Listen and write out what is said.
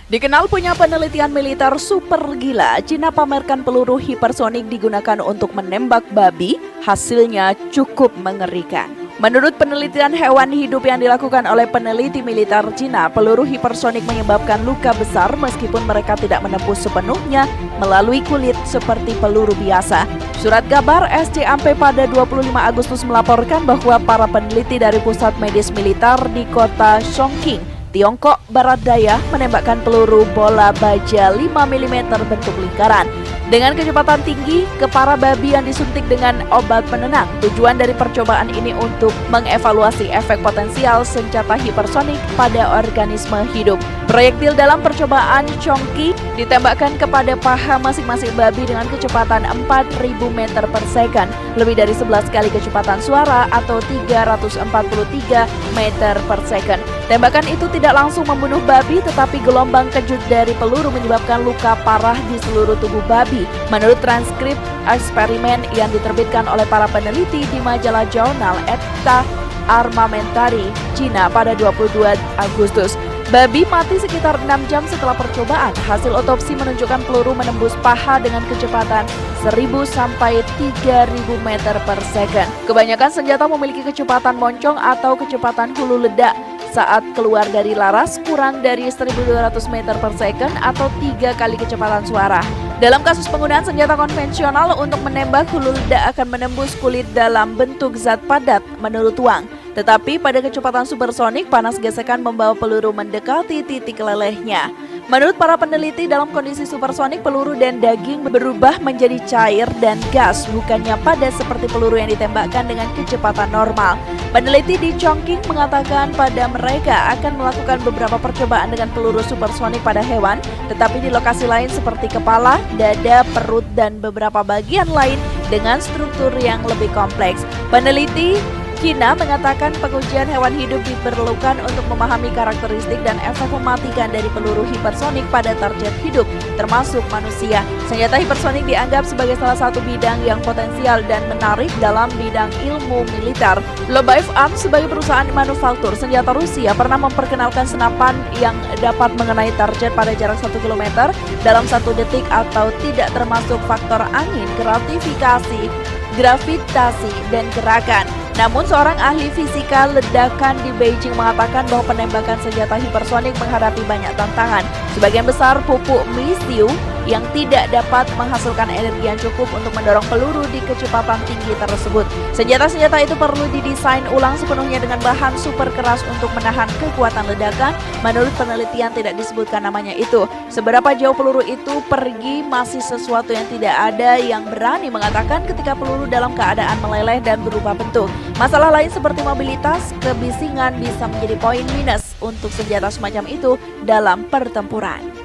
Dikenal punya penelitian militer super gila, Cina pamerkan peluru hipersonik digunakan untuk menembak babi, hasilnya cukup mengerikan. Menurut penelitian hewan hidup yang dilakukan oleh peneliti militer Cina, peluru hipersonik menyebabkan luka besar meskipun mereka tidak menembus sepenuhnya melalui kulit seperti peluru biasa. Surat kabar SCMP pada 25 Agustus melaporkan bahwa para peneliti dari Pusat Medis Militer di kota Chongqing, Tiongkok Barat Daya menembakkan peluru bola baja 5 mm bentuk lingkaran. Dengan kecepatan tinggi ke para babi yang disuntik dengan obat penenang. Tujuan dari percobaan ini untuk mengevaluasi efek potensial senjata hipersonik pada organisme hidup. Proyektil dalam percobaan Chongqing ditembakkan kepada paha masing-masing babi dengan kecepatan 4.000 meter per second, lebih dari 11 kali kecepatan suara atau 343 meter per second. Tembakan itu tidak langsung membunuh babi, tetapi gelombang kejut dari peluru menyebabkan luka parah di seluruh tubuh babi. Menurut transkrip eksperimen yang diterbitkan oleh para peneliti di majalah jurnal Eta Armamentari Cina pada 22 Agustus. Babi mati sekitar 6 jam setelah percobaan. Hasil otopsi menunjukkan peluru menembus paha dengan kecepatan 1.000 sampai 3.000 meter per second. Kebanyakan senjata memiliki kecepatan moncong atau kecepatan hulu ledak saat keluar dari laras kurang dari 1.200 meter per second atau 3 kali kecepatan suara. Dalam kasus penggunaan senjata konvensional untuk menembak, hulu ledak akan menembus kulit dalam bentuk zat padat menurut Wang. Tetapi pada kecepatan supersonik, panas gesekan membawa peluru mendekati titik lelehnya. Menurut para peneliti, dalam kondisi supersonik, peluru dan daging berubah menjadi cair dan gas, bukannya padat seperti peluru yang ditembakkan dengan kecepatan normal. Peneliti di Chongqing mengatakan pada mereka akan melakukan beberapa percobaan dengan peluru supersonik pada hewan, tetapi di lokasi lain seperti kepala, dada, perut, dan beberapa bagian lain dengan struktur yang lebih kompleks. Peneliti China mengatakan pengujian hewan hidup diperlukan untuk memahami karakteristik dan efek mematikan dari peluru hipersonik pada target hidup, termasuk manusia. Senjata hipersonik dianggap sebagai salah satu bidang yang potensial dan menarik dalam bidang ilmu militer. Lobaev Arms sebagai perusahaan manufaktur senjata Rusia pernah memperkenalkan senapan yang dapat mengenai target pada jarak 1 km dalam 1 detik atau tidak termasuk faktor angin, gravitasi, dan gerakan. Namun seorang ahli fisika ledakan di Beijing mengatakan bahwa penembakan senjata hipersonik menghadapi banyak tantangan. Sebagian besar pupuk misiu yang tidak dapat menghasilkan energi yang cukup untuk mendorong peluru di kecepatan tinggi tersebut. Senjata-senjata itu perlu didesain ulang sepenuhnya dengan bahan super keras untuk menahan kekuatan ledakan. Menurut penelitian tidak disebutkan namanya itu. Seberapa jauh peluru itu pergi masih sesuatu yang tidak ada yang berani mengatakan ketika peluru dalam keadaan meleleh dan berubah bentuk. Masalah lain seperti mobilitas, kebisingan bisa menjadi poin minus untuk senjata semacam itu dalam pertempuran.